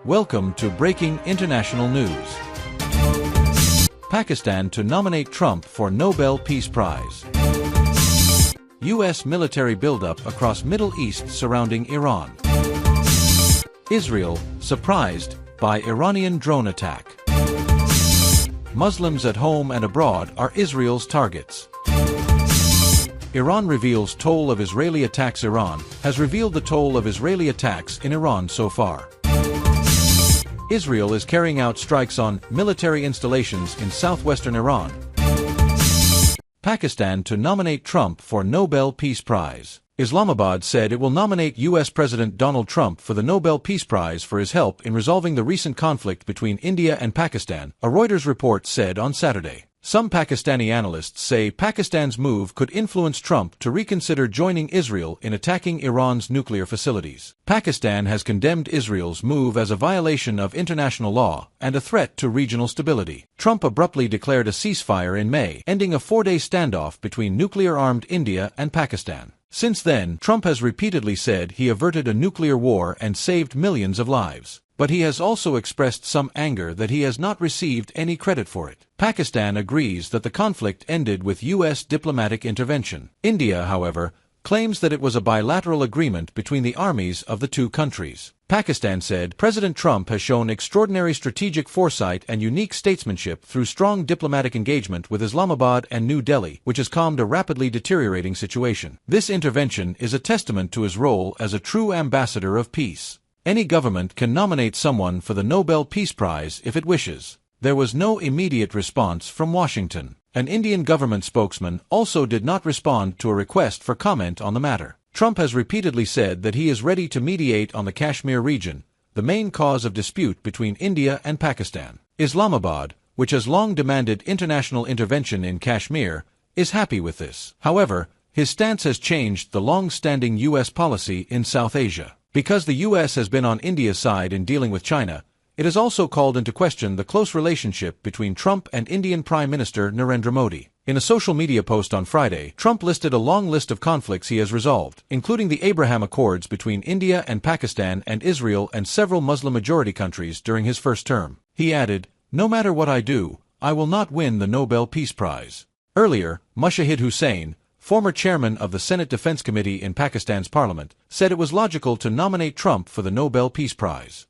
Welcome to Breaking International News. Pakistan to nominate Trump for Nobel Peace Prize. U.S. military buildup across Middle East surrounding Iran. Israel, surprised by Iranian drone attack. Muslims at home and abroad are Israel's targets. Iran reveals toll of Israeli attacks. Iran has revealed the toll of Israeli attacks in Iran so far. Israel is carrying out strikes on military installations in southwestern Iran. Pakistan to nominate Trump for Nobel Peace Prize. Islamabad said it will nominate U.S. President Donald Trump for the Nobel Peace Prize for his help in resolving the recent conflict between India and Pakistan, a Reuters report said on Saturday. Some Pakistani analysts say Pakistan's move could influence Trump to reconsider joining Israel in attacking Iran's nuclear facilities. Pakistan has condemned Israel's move as a violation of international law and a threat to regional stability. Trump abruptly declared a ceasefire in May, ending a 4-day standoff between nuclear-armed India and Pakistan. Since then, Trump has repeatedly said he averted a nuclear war and saved millions of lives. But he has also expressed some anger that he has not received any credit for it. Pakistan agrees that the conflict ended with U.S. diplomatic intervention. India, however, claims that it was a bilateral agreement between the armies of the two countries. Pakistan said President Trump has shown extraordinary strategic foresight and unique statesmanship through strong diplomatic engagement with Islamabad and New Delhi, which has calmed a rapidly deteriorating situation. This intervention is a testament to his role as a true ambassador of peace. Any government can nominate someone for the Nobel Peace Prize if it wishes. There was no immediate response from Washington. An Indian government spokesman also did not respond to a request for comment on the matter. Trump has repeatedly said that he is ready to mediate on the Kashmir region, the main cause of dispute between India and Pakistan. Islamabad, which has long demanded international intervention in Kashmir, is happy with this. However, his stance has changed the long-standing U.S. policy in South Asia. Because the U.S. has been on India's side in dealing with China, it has also called into question the close relationship between Trump and Indian Prime Minister Narendra Modi. In a social media post on Friday, Trump listed a long list of conflicts he has resolved, including the Abraham Accords between India and Pakistan and Israel and several Muslim-majority countries during his first term. He added, "No matter what I do, I will not win the Nobel Peace Prize." Earlier, Mushahid Hussain, former chairman of the Senate Defense Committee in Pakistan's parliament, said it was logical to nominate Trump for the Nobel Peace Prize.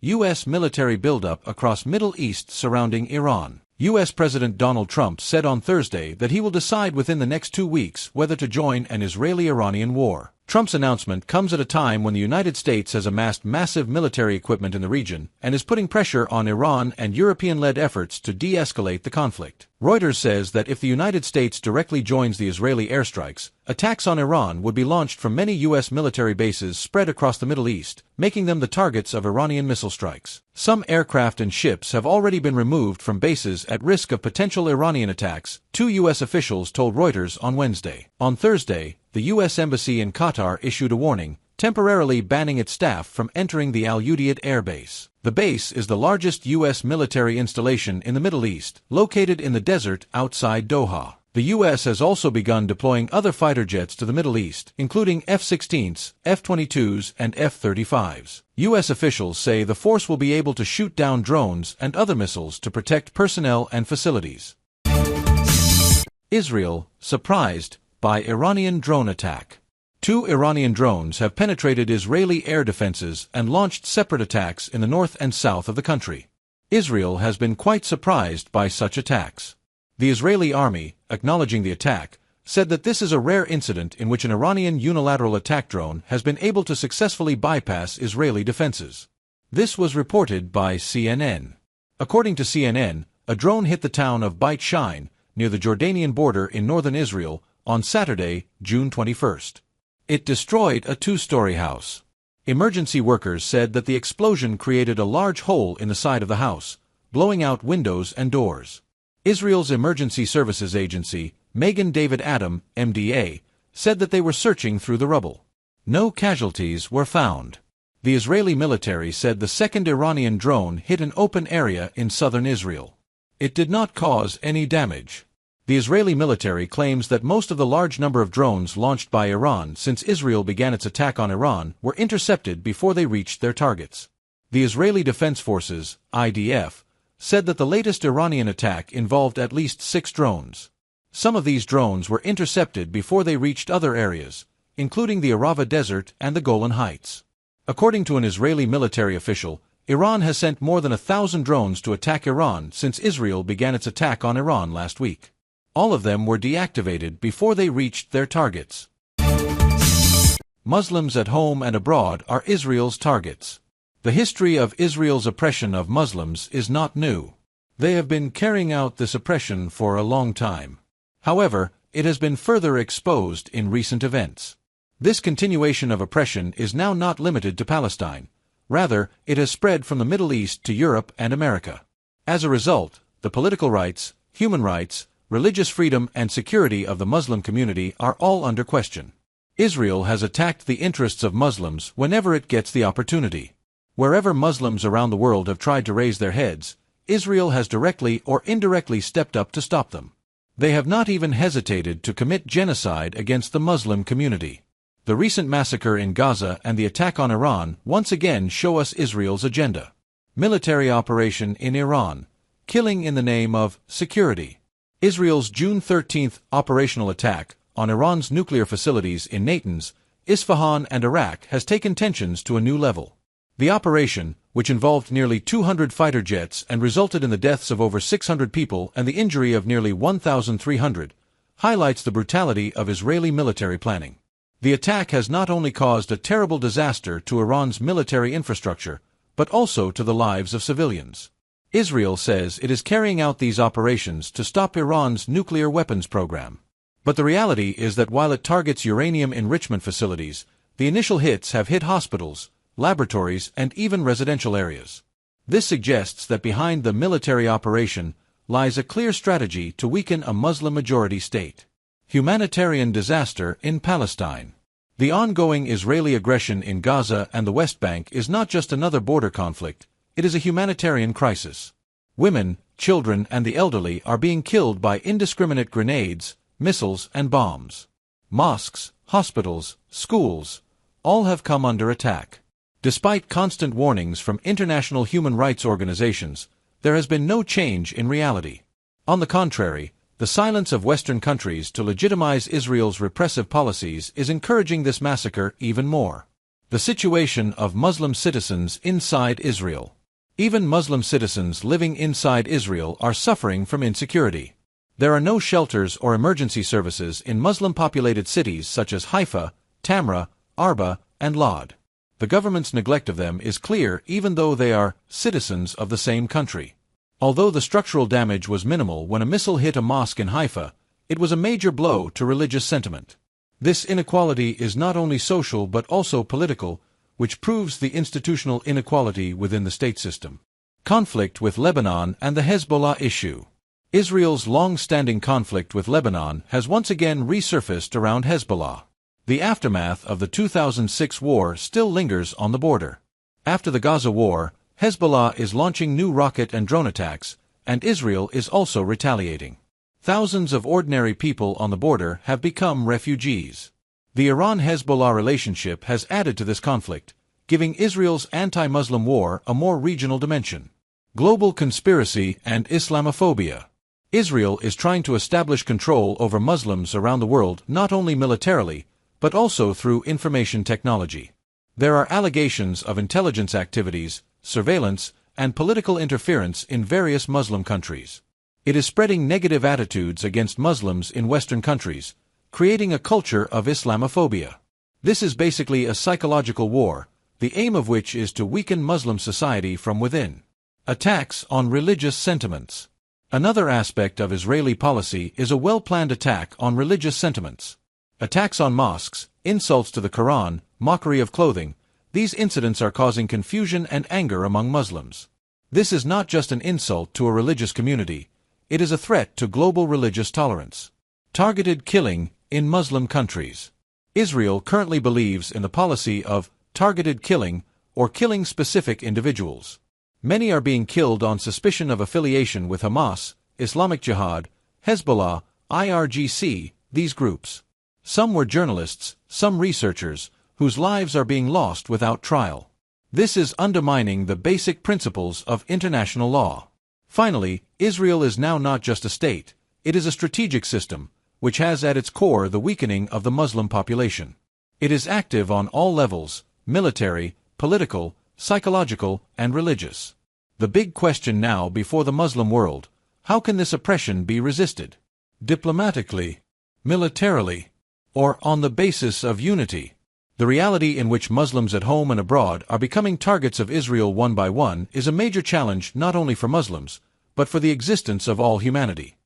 U.S. military buildup across Middle East surrounding Iran. U.S. President Donald Trump said on Thursday that he will decide within the next 2 weeks whether to join an Israeli-Iranian war. Trump's announcement comes at a time when the United States has amassed massive military equipment in the region and is putting pressure on Iran and European-led efforts to de-escalate the conflict. Reuters says that if the United States directly joins the Israeli airstrikes, attacks on Iran would be launched from many U.S. military bases spread across the Middle East, making them the targets of Iranian missile strikes. Some aircraft and ships have already been removed from bases at risk of potential Iranian attacks, 2 U.S. officials told Reuters on Wednesday. On Thursday, the U.S. Embassy in Qatar issued a warning, temporarily banning its staff from entering the Al Udeid Air Base. The base is the largest U.S. military installation in the Middle East, located in the desert outside Doha. The U.S. has also begun deploying other fighter jets to the Middle East, including F-16s, F-22s, and F-35s. U.S. officials say the force will be able to shoot down drones and other missiles to protect personnel and facilities. Israel, surprised by Iranian drone attack. 2 Iranian drones have penetrated Israeli air defenses and launched separate attacks in the north and south of the country. Israel has been quite surprised by such attacks. The Israeli army, acknowledging the attack, said that this is a rare incident in which an Iranian unilateral attack drone has been able to successfully bypass Israeli defenses. This was reported by CNN. According to CNN, a drone hit the town of Beit Shean, near the Jordanian border in northern Israel, on Saturday, June 21st. It destroyed a 2-story house. Emergency workers said that the explosion created a large hole in the side of the house, blowing out windows and doors. Israel's Emergency Services Agency, Magen David Adom, MDA, said that they were searching through the rubble. No casualties were found. The Israeli military said the second Iranian drone hit an open area in southern Israel. It did not cause any damage. The Israeli military claims that most of the large number of drones launched by Iran since Israel began its attack on Iran were intercepted before they reached their targets. The Israeli Defense Forces, IDF, said that the latest Iranian attack involved at least 6 drones. Some of these drones were intercepted before they reached other areas, including the Arava Desert and the Golan Heights. According to an Israeli military official, Iran has sent more than 1,000 drones to attack Iran since Israel began its attack on Iran last week. All of them were deactivated before they reached their targets. Muslims at home and abroad are Israel's targets. The history of Israel's oppression of Muslims is not new. They have been carrying out this oppression for a long time. However, it has been further exposed in recent events. This continuation of oppression is now not limited to Palestine. Rather, it has spread from the Middle East to Europe and America. As a result, the political rights, human rights, religious freedom and security of the Muslim community are all under question. Israel has attacked the interests of Muslims whenever it gets the opportunity. Wherever Muslims around the world have tried to raise their heads, Israel has directly or indirectly stepped up to stop them. They have not even hesitated to commit genocide against the Muslim community. The recent massacre in Gaza and the attack on Iran once again show us Israel's agenda. Military operation in Iran, killing in the name of security. Israel's June 13 operational attack on Iran's nuclear facilities in Natanz, Isfahan and Iraq has taken tensions to a new level. The operation, which involved nearly 200 fighter jets and resulted in the deaths of over 600 people and the injury of nearly 1,300, highlights the brutality of Israeli military planning. The attack has not only caused a terrible disaster to Iran's military infrastructure, but also to the lives of civilians. Israel says it is carrying out these operations to stop Iran's nuclear weapons program. But the reality is that while it targets uranium enrichment facilities, the initial hits have hit hospitals, laboratories, and even residential areas. This suggests that behind the military operation lies a clear strategy to weaken a Muslim-majority state. Humanitarian disaster in Palestine. The ongoing Israeli aggression in Gaza and the West Bank is not just another border conflict, it is a humanitarian crisis. Women, children, and the elderly are being killed by indiscriminate grenades, missiles, and bombs. Mosques, hospitals, schools, all have come under attack. Despite constant warnings from international human rights organizations, there has been no change in reality. On the contrary, the silence of Western countries to legitimize Israel's repressive policies is encouraging this massacre even more. The situation of Muslim citizens inside Israel. Even Muslim citizens living inside Israel are suffering from insecurity. There are no shelters or emergency services in Muslim-populated cities such as Haifa, Tamra, Arba, and Lod. The government's neglect of them is clear even though they are citizens of the same country. Although the structural damage was minimal when a missile hit a mosque in Haifa, it was a major blow to religious sentiment. This inequality is not only social but also political, which proves the institutional inequality within the state system. Conflict with Lebanon and the Hezbollah issue. Israel's long-standing conflict with Lebanon has once again resurfaced around Hezbollah. The aftermath of the 2006 war still lingers on the border. After the Gaza war, Hezbollah is launching new rocket and drone attacks, and Israel is also retaliating. Thousands of ordinary people on the border have become refugees. The Iran-Hezbollah relationship has added to this conflict, giving Israel's anti-Muslim war a more regional dimension. Global conspiracy and Islamophobia. Israel is trying to establish control over Muslims around the world not only militarily, but also through information technology. There are allegations of intelligence activities, surveillance, and political interference in various Muslim countries. It is spreading negative attitudes against Muslims in Western countries, creating a culture of Islamophobia. This is basically a psychological war, the aim of which is to weaken Muslim society from within. Attacks on religious sentiments. Another aspect of Israeli policy is a well-planned attack on religious sentiments. Attacks on mosques, insults to the Quran, mockery of clothing, these incidents are causing confusion and anger among Muslims. This is not just an insult to a religious community, it is a threat to global religious tolerance. Targeted killing in Muslim countries. Israel currently believes in the policy of targeted killing or killing specific individuals. Many are being killed on suspicion of affiliation with Hamas, Islamic Jihad, Hezbollah, IRGC, these groups. Some were journalists, some researchers, whose lives are being lost without trial. This is undermining the basic principles of international law. Finally, Israel is now not just a state, it is a strategic system, which has at its core the weakening of the Muslim population. It is active on all levels: military, political, psychological, and religious. The big question now before the Muslim world: how can this oppression be resisted? Diplomatically, militarily, or on the basis of unity? The reality in which Muslims at home and abroad are becoming targets of Israel one by one is a major challenge not only for Muslims, but for the existence of all humanity.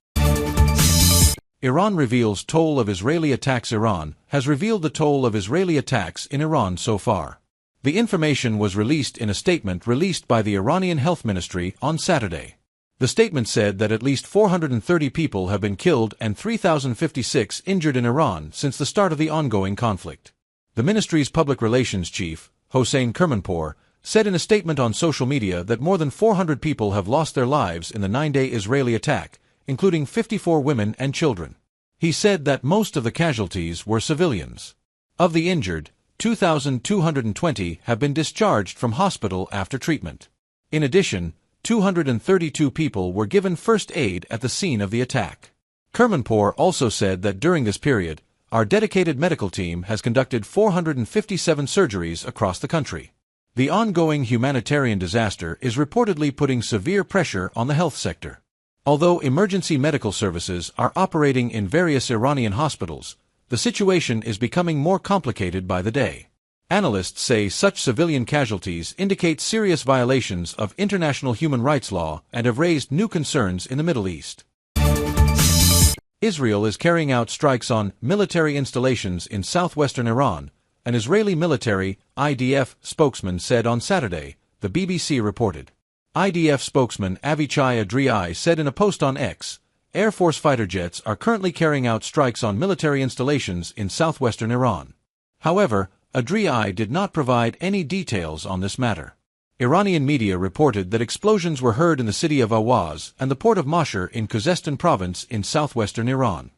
Iran reveals toll of Israeli attacks. Iran has revealed the toll of Israeli attacks in Iran so far. The information was released in a statement released by the Iranian Health Ministry on Saturday. The statement said that at least 430 people have been killed and 3,056 injured in Iran since the start of the ongoing conflict. The ministry's public relations chief, Hossein Kermanpour, said in a statement on social media that more than 400 people have lost their lives in the 9-day Israeli attack, including 54 women and children. He said that most of the casualties were civilians. Of the injured, 2,220 have been discharged from hospital after treatment. In addition, 232 people were given first aid at the scene of the attack. Kermanpour also said that during this period, our dedicated medical team has conducted 457 surgeries across the country. The ongoing humanitarian disaster is reportedly putting severe pressure on the health sector. Although emergency medical services are operating in various Iranian hospitals, the situation is becoming more complicated by the day. Analysts say such civilian casualties indicate serious violations of international human rights law and have raised new concerns in the Middle East. Israel is carrying out strikes on military installations in southwestern Iran, an Israeli military, IDF, spokesman said on Saturday, the BBC reported. IDF spokesman Avichai Adriai said in a post on X, Air Force fighter jets are currently carrying out strikes on military installations in southwestern Iran. However, Adriai did not provide any details on this matter. Iranian media reported that explosions were heard in the city of Awaz and the port of Mashhad in Khuzestan province in southwestern Iran.